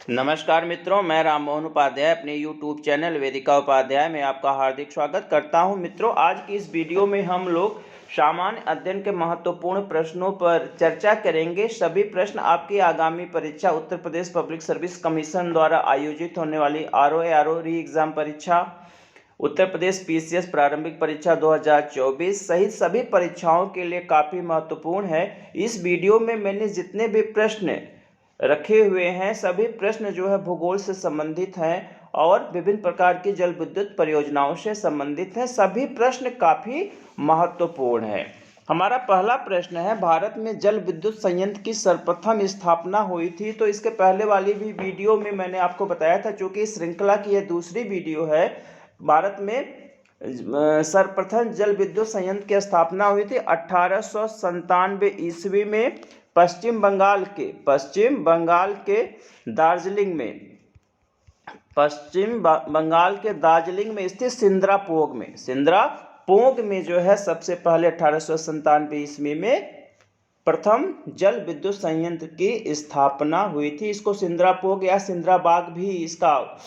नमस्कार मित्रों, मैं राम मोहन उपाध्याय अपने YouTube चैनल वेदिका उपाध्याय में आपका हार्दिक स्वागत करता हूं। मित्रों, आज की इस वीडियो में हम लोग सामान्य अध्ययन के महत्वपूर्ण प्रश्नों पर चर्चा करेंगे। सभी प्रश्न आपकी आगामी परीक्षा Uttar Pradesh public service commission द्वारा आयोजित होने वाली RO री एग्जाम परीक्षा, उत्तर प्रदेश PCS प्रारंभिक परीक्षा 2024 सहित सभी परीक्षाओं के लिए काफ़ी महत्वपूर्ण है। इस वीडियो में मैंने जितने भी प्रश्न रखे हुए हैं सभी प्रश्न जो है भूगोल से संबंधित हैं और विभिन्न प्रकार की जल विद्युत परियोजनाओं से संबंधित हैं। सभी प्रश्न काफ़ी महत्वपूर्ण है। हमारा पहला प्रश्न है, भारत में जल विद्युत संयंत्र की सर्वप्रथम स्थापना हुई थी। तो इसके पहले वाली भी वीडियो में मैंने आपको बताया था, चूँकि इस श्रृंखला की यह दूसरी वीडियो है। भारत में सर्वप्रथम जल विद्युत संयंत्र की स्थापना हुई थी 1897 ईस्वी में पश्चिम बंगाल के दार्जिलिंग में स्थित सिंद्रापोग में जो है सबसे पहले 1897 ईस्वी में प्रथम जल विद्युत संयंत्र की स्थापना हुई थी। इसको सिंद्रापोग या सिंद्राबाग भी इसका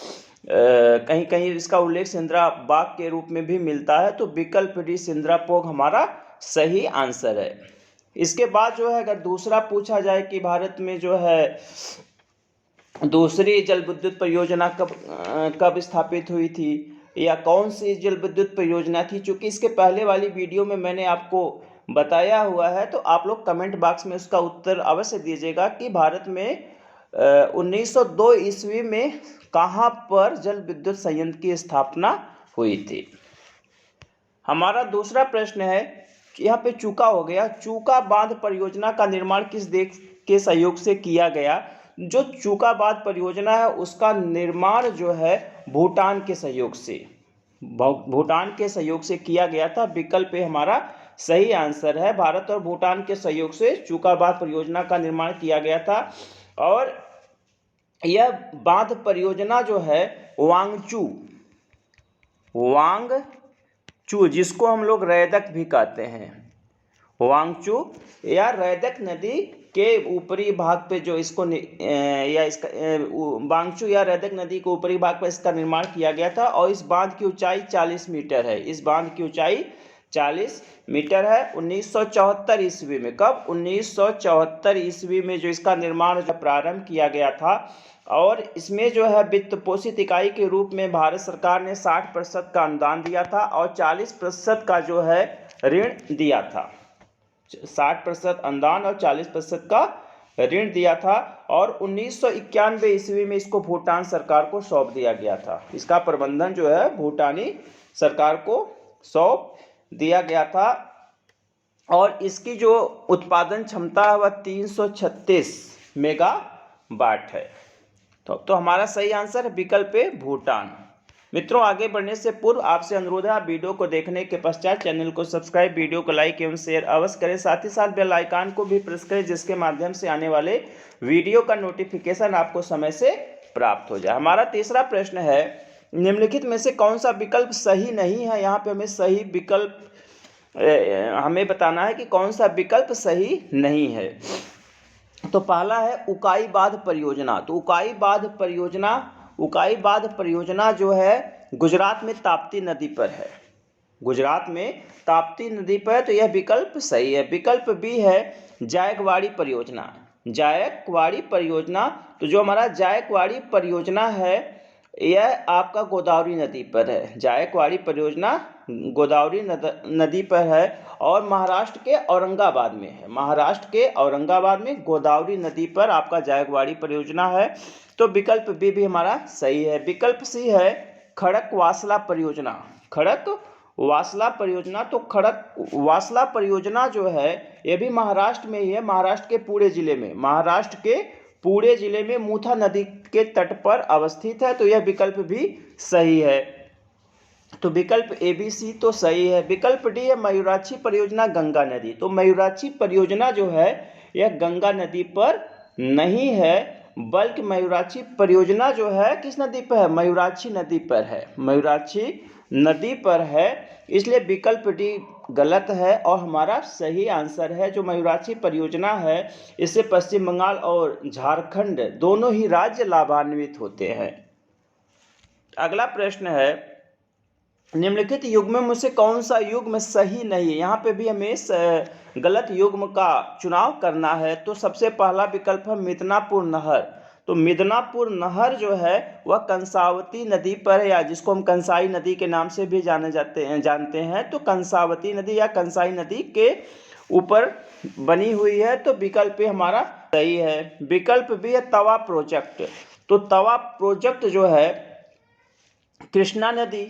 कहीं कहीं इसका उल्लेख सिंद्राबाग के रूप में भी मिलता है। तो विकल्प डी सिंद्रापोग हमारा सही आंसर है। इसके बाद जो है अगर दूसरा पूछा जाए कि भारत में जो है दूसरी जल विद्युत परियोजना कब स्थापित हुई थी या कौन सी जल विद्युत परियोजना थी, चूँकि इसके पहले वाली वीडियो में मैंने आपको बताया हुआ है, तो आप लोग कमेंट बॉक्स में उसका उत्तर अवश्य दीजिएगा कि भारत में 1902 ईस्वी में कहाँ पर जल विद्युत संयंत्र की स्थापना हुई थी। हमारा दूसरा प्रश्न है कि यहाँ पे चूका हो गया, चूका बांध परियोजना का निर्माण किस देश के सहयोग से किया गया। जो चूका बांध परियोजना है उसका निर्माण जो है भूटान के सहयोग से किया गया था। विकल्प ए हमारा सही आंसर है। भारत और भूटान के सहयोग से चूका बांध परियोजना का निर्माण किया गया था और यह बांध परियोजना जो है वांगचू जिसको हम लोग रैदक भी कहते हैं, वांगचू या रैदक नदी के ऊपरी भाग पे जो इसको वांगचू या रैदक नदी के ऊपरी भाग पर इसका निर्माण किया गया था और इस बांध की ऊंचाई 40 मीटर है। 1974 ईस्वी में 1974 ईस्वी में जो इसका निर्माण प्रारंभ किया गया था और इसमें जो है वित्त पोषित इकाई के रूप में भारत सरकार ने 60% का अनुदान दिया था और 40% का जो है ऋण दिया था। 60% अनुदान और 40% का ऋण दिया था और 1991 ईस्वी में इसको भूटान सरकार को सौंप दिया गया था। इसका प्रबंधन जो है भूटानी सरकार को सौंप दिया गया था और इसकी जो उत्पादन क्षमता है वह 336 मेगावाट है। तो हमारा सही आंसर है विकल्प ए भूटान। मित्रों, आगे बढ़ने से पूर्व आपसे अनुरोध है, आप वीडियो को देखने के पश्चात चैनल को सब्सक्राइब, वीडियो को लाइक एवं शेयर अवश्य करें। साथ ही साथ बेल आइकन को भी प्रेस करें जिसके माध्यम से आने वाले वीडियो का नोटिफिकेशन आपको समय से प्राप्त हो जाए। हमारा तीसरा प्रश्न है, निम्नलिखित में से कौन सा विकल्प सही नहीं है। यहाँ पे हमें सही विकल्प हमें बताना है कि कौन सा विकल्प सही नहीं है। तो पहला है उकाई बांध परियोजना। तो उकाई बांध परियोजना जो है गुजरात में ताप्ती नदी पर है। तो यह विकल्प सही है। विकल्प बी है जायकवाड़ी परियोजना। तो जो हमारा जायकवाड़ी परियोजना है यह आपका गोदावरी नदी पर है। जायकवाड़ी परियोजना गोदावरी नदी पर है और महाराष्ट्र के औरंगाबाद में गोदावरी नदी पर आपका जायकवाड़ी परियोजना है। तो विकल्प बी भी हमारा सही है। विकल्प सी है खड़कवासला परियोजना। तो खड़कवासला परियोजना जो है यह भी महाराष्ट्र में ही है। महाराष्ट्र के पूरे जिले में मूथा नदी के तट पर अवस्थित है। तो यह विकल्प भी सही है। तो विकल्प ए बी सी तो सही है। विकल्प डी है मयूराक्षी परियोजना गंगा नदी। तो मयूराक्षी परियोजना जो है यह गंगा नदी पर नहीं है, बल्कि मयूराक्षी परियोजना जो है किस नदी पर है, मयूराक्षी नदी पर है। इसलिए विकल्प डी गलत है और हमारा सही आंसर है जो मयूराक्षी परियोजना है, इससे पश्चिम बंगाल और झारखंड दोनों ही राज्य लाभान्वित होते हैं। अगला प्रश्न है, निम्नलिखित युग्म में से कौन सा युग्म सही नहीं है। यहाँ पे भी हमें गलत युग्म का चुनाव करना है। तो सबसे पहला विकल्प है मिदनापुर नहर। तो मिदनापुर नहर जो है वह कंसावती नदी पर है, या जिसको हम कंसाई नदी के नाम से भी जानते हैं। तो कंसावती नदी या कंसाई नदी के ऊपर बनी हुई है। तो विकल्प हमारा सही है। विकल्प भी है तवा प्रोजेक्ट। तो तवा प्रोजेक्ट जो है कृष्णा नदी,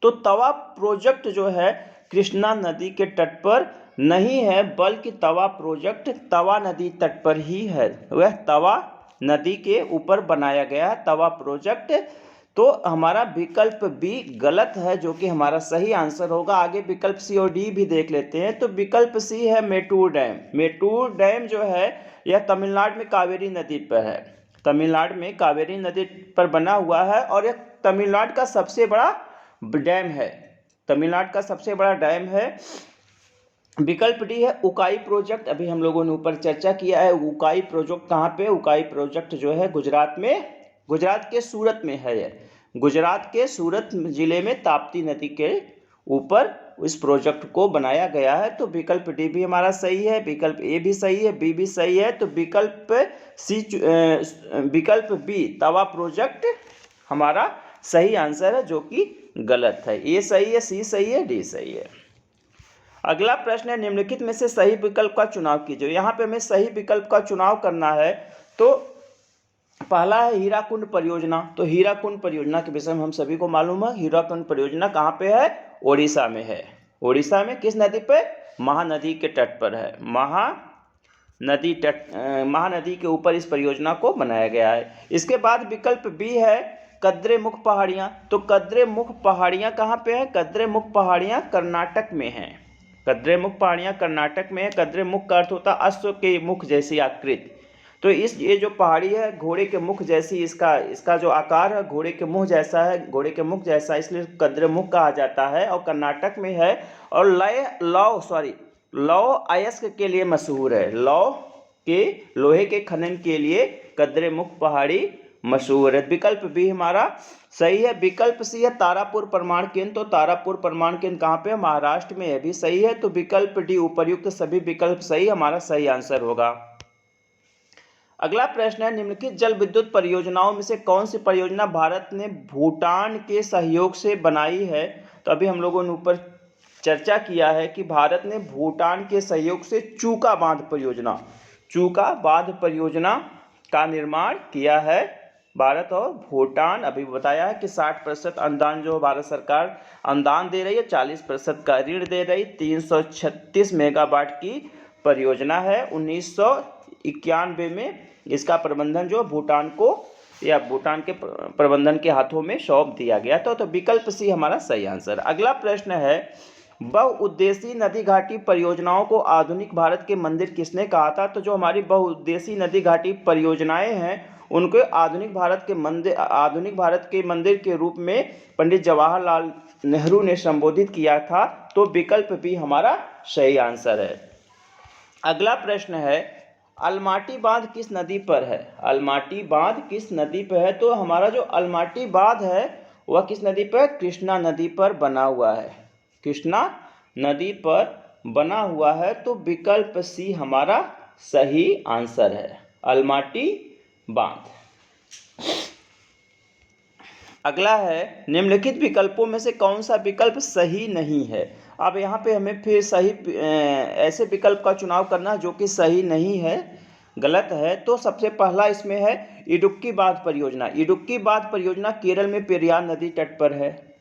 तो तवा प्रोजेक्ट जो है कृष्णा नदी के तट पर नहीं है, बल्कि तवा प्रोजेक्ट तवा नदी तट पर ही है। वह तवा नदी के ऊपर बनाया गया है तवा प्रोजेक्ट। तो हमारा विकल्प बी गलत है, जो कि हमारा सही आंसर होगा। आगे विकल्प सी और डी भी देख लेते हैं। तो विकल्प सी है मेटूर डैम। मेटूर डैम जो है यह तमिलनाडु में कावेरी नदी पर है। तमिलनाडु में कावेरी नदी पर बना हुआ है और यह तमिलनाडु का सबसे बड़ा डैम है। तमिलनाडु का सबसे बड़ा डैम है। विकल्प डी है उकाई प्रोजेक्ट। अभी हम लोगों ने ऊपर चर्चा किया है। उकाई प्रोजेक्ट कहाँ पे? उकाई प्रोजेक्ट जो है गुजरात में, गुजरात के सूरत में है। गुजरात के सूरत जिले में ताप्ती नदी के ऊपर इस प्रोजेक्ट को बनाया गया है। तो विकल्प डी भी हमारा सही है। विकल्प ए भी सही है, बी भी सही है। तो विकल्प बी तवा प्रोजेक्ट हमारा सही आंसर है, जो कि गलत है। ए सही है, सी सही है, डी सही है। अगला प्रश्न है, निम्नलिखित में से सही विकल्प का चुनाव कीजिए। यहाँ पे हमें सही विकल्प का चुनाव करना है। तो पहला है हीराकुंड परियोजना। तो हीराकुंड परियोजना के विषय में हम सभी को मालूम है। हीराकुंड परियोजना कहाँ पे है? ओडिशा में है। ओडिशा में किस नदी पे? महानदी के तट पर है। महानदी के ऊपर इस परियोजना को बनाया गया है। इसके बाद विकल्प बी है कद्रेमुख पहाड़ियाँ। तो कद्रेमुख पहाड़ियाँ कहाँ पे है? कद्रेमुख पहाड़ियाँ कर्नाटक में हैं। कद्रेमुख पहाड़ियाँ कर्नाटक में है। कद्रेमुख का अर्थ होता है अश्व के मुख जैसी आकृति। तो ये जो पहाड़ी है घोड़े के मुख जैसी, इसका जो आकार है घोड़े के मुंह जैसा है, घोड़े के मुख जैसा, इसलिए कद्रेमुख कहा जाता है और कर्नाटक में है। और लौह अयस्क के लिए मशहूर है। लोहे के खनन के लिए कद्रेमुख पहाड़ी मशहूर है। विकल्प बी हमारा सही है। विकल्प सी है तारापुर परमाणु केंद्र। तो तारापुर परमाणु केंद्र कहाँ पे? महाराष्ट्र में, यह भी सही है। तो विकल्प डी उपर्युक्त सभी विकल्प सही, हमारा सही आंसर होगा। अगला प्रश्न है, निम्नलिखित जल विद्युत परियोजनाओं में से कौन सी परियोजना भारत ने भूटान के सहयोग से बनाई है? तो अभी हम लोगों ने ऊपर चर्चा किया है कि भारत ने भूटान के सहयोग से चूका बांध परियोजना का निर्माण किया है। भारत और भूटान, अभी बताया है कि 60% अनुदान जो भारत सरकार अनुदान दे रही है, 40% का ऋण दे रही। 336 मेगावाट की परियोजना है। 1991 में इसका प्रबंधन जो भूटान को या भूटान के प्रबंधन के हाथों में सौंप दिया गया था। तो विकल्प सी हमारा सही आंसर। अगला प्रश्न है, बहुउद्देशीय नदी घाटी परियोजनाओं को आधुनिक भारत के मंदिर किसने कहा था? तो जो हमारी बहुउद्देशीय नदी घाटी परियोजनाएं हैं उनको आधुनिक भारत के मंदिर के रूप में पंडित जवाहरलाल नेहरू ने संबोधित किया था। तो विकल्प भी हमारा सही आंसर है। अगला प्रश्न है, अलमाटी बांध किस नदी पर है? अलमाटी बांध किस नदी पर है? तो हमारा जो अलमाटी बांध है वह किस नदी पर? कृष्णा नदी पर बना हुआ है। कृष्णा नदी पर बना हुआ है। तो विकल्प सी हमारा सही आंसर है, अलमाटी बांध। अगला है, निम्नलिखित विकल्पों में से कौन सा विकल्प सही नहीं है? अब यहाँ पे हमें फिर ऐसे विकल्प का चुनाव करना जो कि सही नहीं है, गलत है। तो सबसे पहला इसमें है इडुक्की बांध परियोजना। इडुक्की बांध परियोजना केरल में पेरियार नदी तट पर है।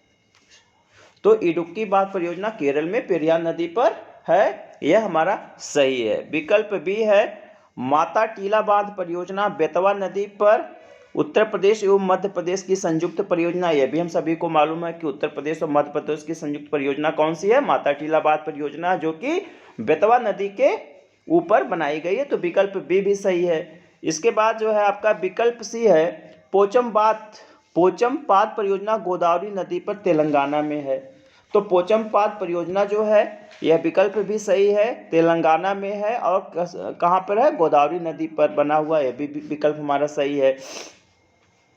तो इडुक्की बांध परियोजना केरल में पेरियार नदी पर है, यह हमारा सही है। विकल्प बी है माता टीला बांध परियोजना बेतवा नदी पर, उत्तर प्रदेश एवं मध्य प्रदेश की संयुक्त परियोजना। यह भी हम सभी को मालूम है कि उत्तर प्रदेश और मध्य प्रदेश की संयुक्त परियोजना कौन सी है? माता टीला बांध परियोजना, जो कि बेतवा नदी के ऊपर बनाई गई है। तो विकल्प बी भी सही है। इसके बाद जो है आपका विकल्प सी है पोचमपात परियोजना गोदावरी नदी पर तेलंगाना में है। तो पोचमपाद परियोजना जो है यह विकल्प भी सही है, तेलंगाना में है और कहाँ पर है, गोदावरी नदी पर बना हुआ, यह भी विकल्प हमारा सही है।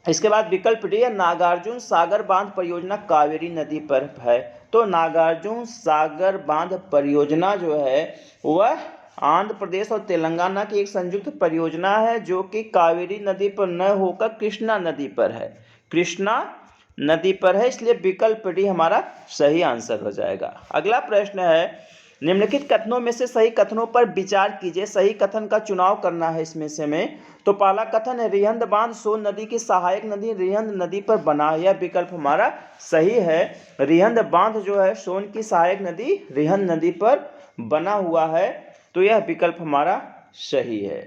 इसके बाद विकल्प डी है, नागार्जुन सागर बांध परियोजना कावेरी नदी पर है। तो नागार्जुन सागर बांध परियोजना जो है वह आंध्र प्रदेश और तेलंगाना की एक संयुक्त परियोजना है जो कि कावेरी नदी पर न होकर कृष्णा नदी पर है, कृष्णा नदी पर है, इसलिए विकल्प डी हमारा सही आंसर हो जाएगा। अगला प्रश्न है, निम्नलिखित कथनों में से सही कथनों पर विचार कीजिए, सही कथन का चुनाव करना है इसमें से में। तो पहला कथन है, रिहंद बांध सोन नदी की सहायक नदी रिहंद नदी पर बना, यह विकल्प हमारा सही है। रिहंद बांध जो है सोन की सहायक नदी रिहंद नदी पर बना हुआ है, तो यह विकल्प हमारा सही है।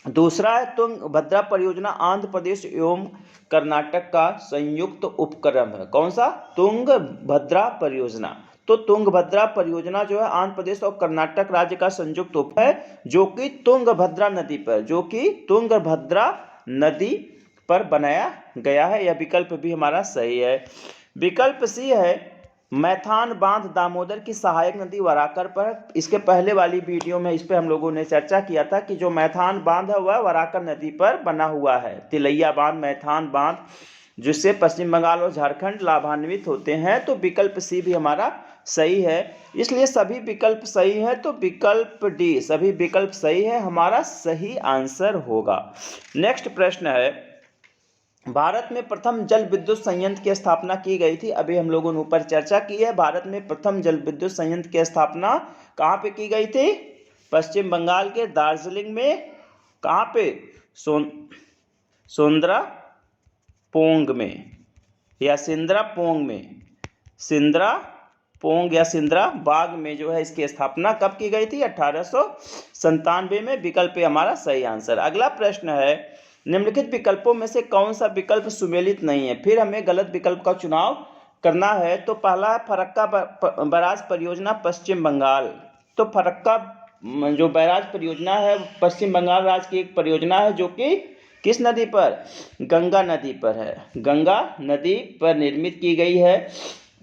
दूसरा है, तुंगभद्रा परियोजना आंध्र प्रदेश एवं कर्नाटक का संयुक्त उपक्रम है। कौन सा, तुंगभद्रा परियोजना। तो तुंगभद्रा परियोजना जो है आंध्र प्रदेश और कर्नाटक राज्य का संयुक्त उप है जो कि तुंगभद्रा नदी पर, जो कि तुंगभद्रा नदी पर बनाया गया है, यह विकल्प भी हमारा सही है। विकल्प सी है, मैथान बांध दामोदर की सहायक नदी वराकर पर। इसके पहले वाली वीडियो में इस पर हम लोगों ने चर्चा किया था कि जो मैथान बांध है वह वराकर नदी पर बना हुआ है, तिलैया बांध, मैथान बांध, जिससे पश्चिम बंगाल और झारखंड लाभान्वित होते हैं। तो विकल्प सी भी हमारा सही है, इसलिए सभी विकल्प सही है, तो विकल्प डी, सभी विकल्प सही है, हमारा सही आंसर होगा। नेक्स्ट प्रश्न है, भारत में प्रथम जल विद्युत संयंत्र की स्थापना की गई थी। अभी हम लोगों ने ऊपर चर्चा की है, भारत में प्रथम जल विद्युत संयंत्र की स्थापना कहाँ पे की गई थी, पश्चिम बंगाल के दार्जिलिंग में। कहाँ पे, सोंद्रा पोंग में या सिंद्रा पोंग में, सिंद्रा पोंग या सिंद्रा बाग में जो है इसकी स्थापना कब की गई थी, 1897 में। विकल्प हमारा सही आंसर। अगला प्रश्न है, निम्नलिखित विकल्पों में से कौन सा विकल्प सुमेलित नहीं है। फिर हमें गलत विकल्प का चुनाव करना है। तो पहला है, फरक्का बैराज परियोजना पश्चिम बंगाल। तो फरक्का जो बैराज परियोजना है पश्चिम बंगाल राज्य की एक परियोजना है जो कि किस नदी पर, गंगा नदी पर है, गंगा नदी पर निर्मित की गई है।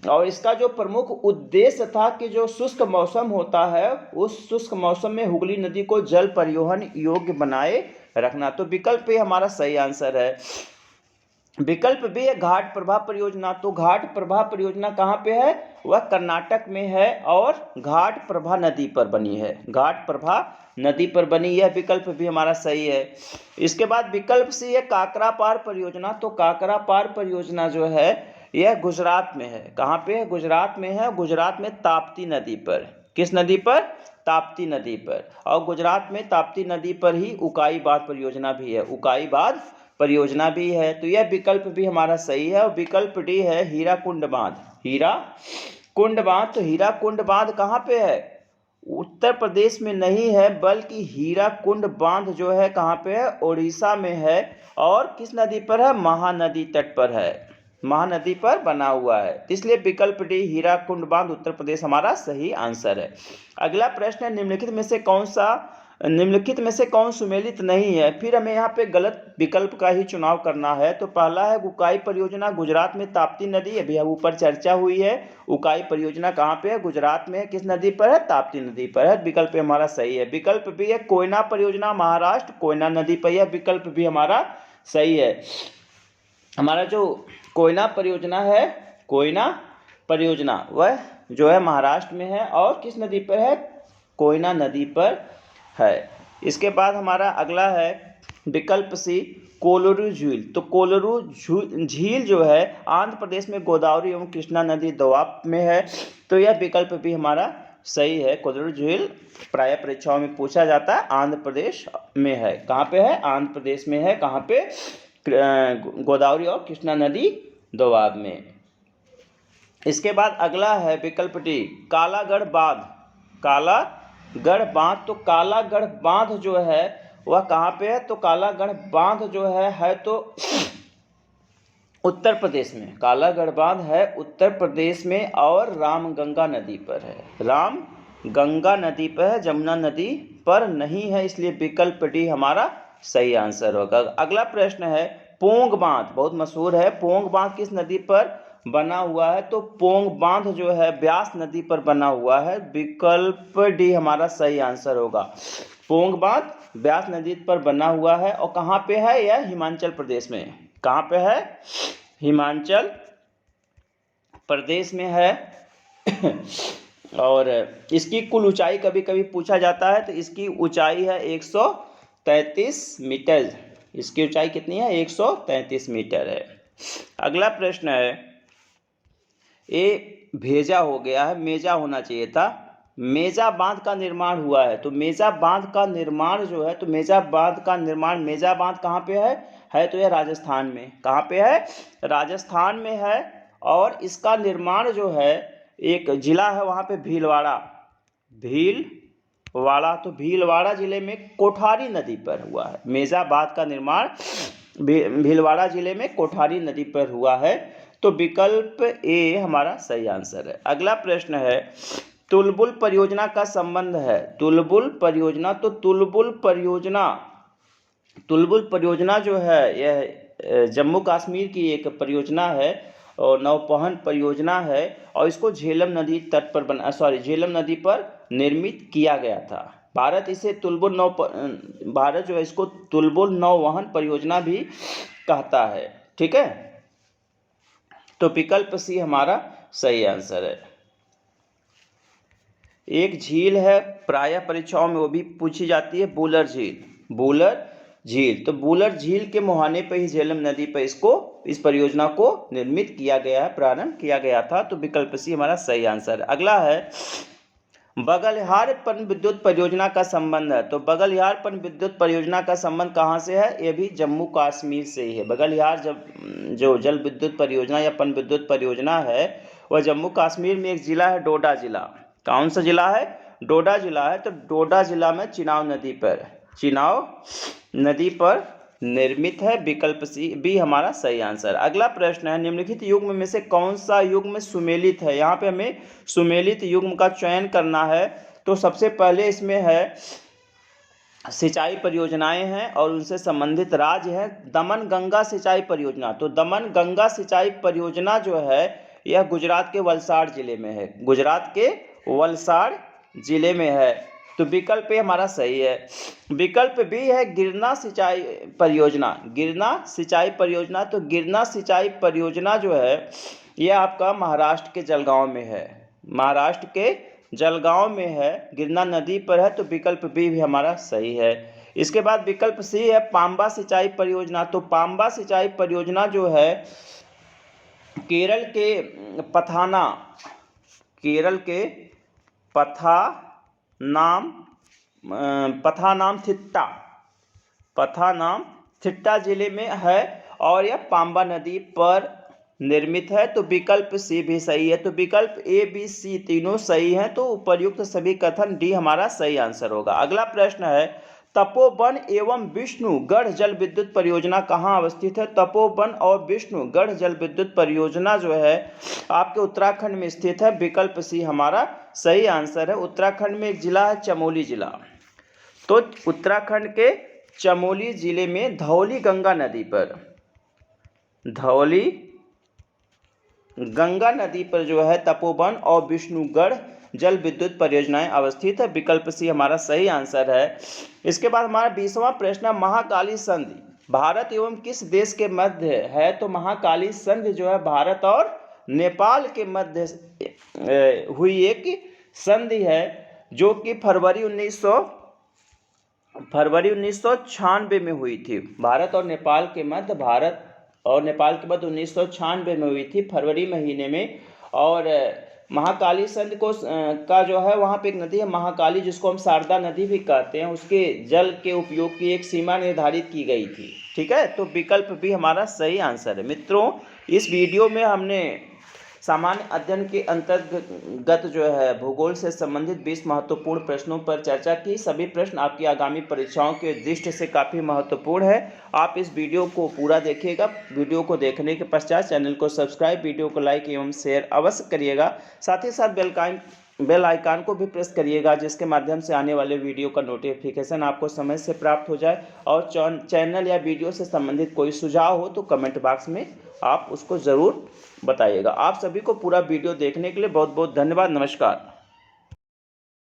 और इसका जो प्रमुख उद्देश्य था कि जो शुष्क मौसम होता है उस शुष्क मौसम में हुगली नदी को जल परिवहन योग्य बनाए रखना। तो विकल्प ये हमारा सही आंसर है। विकल्प भी है, घाट प्रभा परियोजना। तो घाट प्रभा परियोजना कहाँ पे है, वह कर्नाटक में है और घाट प्रभा नदी पर बनी है, घाट प्रभा नदी पर बनी, यह विकल्प भी हमारा सही है। इसके बाद विकल्प सी है, काकरा पार परियोजना। तो काकरा पार परियोजना जो है यह गुजरात में है। कहाँ पे है, गुजरात में है, गुजरात में ताप्ती नदी पर। किस नदी पर, ताप्ती नदी पर। और गुजरात में ताप्ती नदी पर ही उकाई बांध परियोजना भी है, उकाई बांध परियोजना भी है। तो यह विकल्प भी हमारा सही है। और विकल्प डी है, हीराकुंड बांध, हीराकुंड बांध। तो हीराकुंड बांध कहाँ पे है, उत्तर प्रदेश में नहीं है, बल्कि हीराकुंड बांध जो है कहाँ पे है, ओडिशा में है। और किस नदी पर है, महानदी तट पर है, महानदी पर बना हुआ है। इसलिए विकल्प डी, हीराकुंड बांध, उत्तर प्रदेश हमारा सही आंसर है। अगला प्रश्न है, निम्नलिखित में से कौन सुमेलित नहीं है। फिर हमें यहाँ पे गलत विकल्प का ही चुनाव करना है। तो पहला है, उकाई परियोजना गुजरात में ताप्ती नदी, अभी ऊपर चर्चा हुई है। उकाई परियोजना कहाँ पे है, गुजरात में है, किस नदी पर है, ताप्ती नदी पर है, विकल्प हमारा सही है। विकल्प भी है, कोयना परियोजना महाराष्ट्र, कोयना नदी पर, यह विकल्प भी हमारा सही है। हमारा जो कोयना परियोजना है, कोयना परियोजना वह जो है महाराष्ट्र में है और किस नदी पर है, कोयना नदी पर है। इसके बाद हमारा अगला है विकल्प सी, कोलोरू झील। तो कोलोरू झील जो है आंध्र प्रदेश में गोदावरी एवं कृष्णा नदी दोआब में है। तो यह विकल्प भी हमारा सही है। कोलोरू झील प्राय परीक्षाओं में पूछा जाता है, आंध्र प्रदेश में है। कहाँ पे है, आंध्र प्रदेश में है। कहाँ पे, गोदावरी और कृष्णा नदी दोआब में। इसके बाद अगला है विकल्प डी, कालागढ़ बांध, कालागढ़ बांध। तो कालागढ़ बांध जो है वह कहाँ पे है, तो कालागढ़ बांध जो है तो उत्तर प्रदेश में, कालागढ़ बांध है उत्तर प्रदेश में और रामगंगा नदी पर है, रामगंगा नदी पर है, जमुना नदी पर नहीं है। इसलिए विकल्प डी हमारा सही आंसर होगा। अगला प्रश्न है, पोंग बांध, बहुत मशहूर है। पोंग बांध किस नदी पर बना हुआ है, तो पोंग बांध जो है ब्यास नदी पर बना हुआ है। विकल्प डी हमारा सही आंसर होगा। पोंग बांध ब्यास नदी पर बना हुआ है और कहाँ पे है यह? हिमाचल प्रदेश में। कहाँ पे है? हिमाचल प्रदेश में है। और इसकी कुल ऊंचाई कभी कभी पूछा जाता है, तो इसकी ऊंचाई है 133 मीटर। इसकी ऊंचाई कितनी है? 133 मीटर है। अगला प्रश्न है, ये भेजा हो गया है, मेजा होना चाहिए था। मेजा बांध का निर्माण हुआ है, तो मेजा बांध का निर्माण जो है, तो मेजा बांध का निर्माण, मेजा बांध कहाँ पे है तो यह राजस्थान में। कहाँ पे है? राजस्थान में है। और इसका निर्माण जो है, एक जिला है वहाँ पे भीलवाड़ा, भीलवाड़ा, तो भीलवाड़ा जिले में कोठारी नदी पर हुआ है। मेजा बांध का निर्माण भीलवाड़ा जिले में कोठारी नदी पर हुआ है। तो विकल्प ए हमारा सही आंसर है। अगला प्रश्न है, तुलबुल परियोजना का संबंध है। तुलबुल परियोजना, तो तुलबुल परियोजना जो है यह जम्मू कश्मीर की एक परियोजना है और नौवहन परियोजना है, और इसको झेलम नदी तट पर झेलम नदी पर निर्मित किया गया था। भारत जो है इसको तुलबुल नौवहन परियोजना भी कहता है। ठीक है, तो विकल्प सी हमारा सही आंसर है। एक झील है, प्रायः परीक्षाओं में वो भी पूछी जाती है, बुलर झील। तो बुलर झील के मुहाने पर ही झेलम नदी पर इस परियोजना को निर्मित किया गया है, प्रारंभ किया गया था। तो विकल्प सी हमारा सही आंसर है। अगला है, बगलिहार पनविद्युत परियोजना का संबंध है। तो बगलिहार पनविद्युत परियोजना का संबंध कहाँ से है? ये भी जम्मू कश्मीर से ही है। बगलिहार जो जल विद्युत परियोजना या पनविद्युत परियोजना है, वह जम्मू कश्मीर में एक जिला है, डोडा जिला। कौन सा जिला है? डोडा जिला है। तो डोडा जिला में चिनाब नदी पर निर्मित है। विकल्प सी बी हमारा सही आंसर। अगला प्रश्न है, निम्नलिखित युग्म में से कौन सा युग्म सुमेलित है? यहाँ पे हमें सुमेलित युग्म का चयन करना है। तो सबसे पहले इसमें है सिंचाई परियोजनाएं हैं और उनसे संबंधित राज्य है। दमन गंगा सिंचाई परियोजना, तो दमन गंगा सिंचाई परियोजना जो है यह गुजरात के वलसाड़ जिले में है। गुजरात के वलसाड़ जिले में है। तो विकल्प ए हमारा सही है। विकल्प बी है गिरना सिंचाई परियोजना। गिरना सिंचाई परियोजना, तो गिरना सिंचाई परियोजना जो है यह आपका महाराष्ट्र के जलगांव में है। महाराष्ट्र के जलगांव में है, गिरना नदी पर है। तो विकल्प बी भी हमारा सही है। इसके बाद विकल्प सी है पांबा सिंचाई परियोजना। तो पांबा सिंचाई परियोजना जो है केरल के पथानामथिट्टा जिले में है और यह पांबा नदी पर निर्मित है। तो विकल्प सी भी सही है। तो विकल्प ए बी सी तीनों सही हैं। तो उपर्युक्त सभी कथन डी हमारा सही आंसर होगा। अगला प्रश्न है, तपोवन एवं विष्णुगढ़ जल विद्युत परियोजना कहाँ अवस्थित है? तपोवन और विष्णुगढ़ जल विद्युत परियोजना जो है आपके उत्तराखंड में स्थित है। विकल्प सी हमारा सही आंसर है। उत्तराखंड में एक जिला है चमोली जिला। तो उत्तराखंड के चमोली जिले में धौली गंगा नदी पर जो है तपोवन और विष्णुगढ़ जल विद्युत परियोजनाएं अवस्थित है। विकल्प सी हमारा सही आंसर है। इसके बाद हमारा 20वां प्रश्न है, महाकाली संधि भारत एवं किस देश के मध्य है? तो महाकाली संधि जो है भारत और नेपाल के मध्य हुई एक संधि है, जो कि फरवरी 1996 में हुई थी। भारत और नेपाल के मध्य 1996 में हुई थी, फरवरी महीने में। और महाकाली संधि का जो है वहाँ पे एक नदी है महाकाली, जिसको हम शारदा नदी भी कहते हैं, उसके जल के उपयोग की एक सीमा निर्धारित की गई थी। ठीक है, तो विकल्प भी हमारा सही आंसर है। मित्रों, इस वीडियो में हमने सामान्य अध्ययन के अंतर्गत जो है भूगोल से संबंधित 20 महत्वपूर्ण प्रश्नों पर चर्चा की। सभी प्रश्न आपकी आगामी परीक्षाओं के दृष्टि से काफ़ी महत्वपूर्ण है। आप इस वीडियो को पूरा देखिएगा। वीडियो को देखने के पश्चात चैनल को सब्सक्राइब, वीडियो को लाइक एवं शेयर अवश्य करिएगा। साथ ही साथ बेल आइकन को भी प्रेस करिएगा, जिसके माध्यम से आने वाले वीडियो का नोटिफिकेशन आपको समय से प्राप्त हो जाए। और चैनल या वीडियो से संबंधित कोई सुझाव हो तो कमेंट बॉक्स में आप उसको ज़रूर बताइएगा। आप सभी को पूरा वीडियो देखने के लिए बहुत बहुत धन्यवाद। नमस्कार।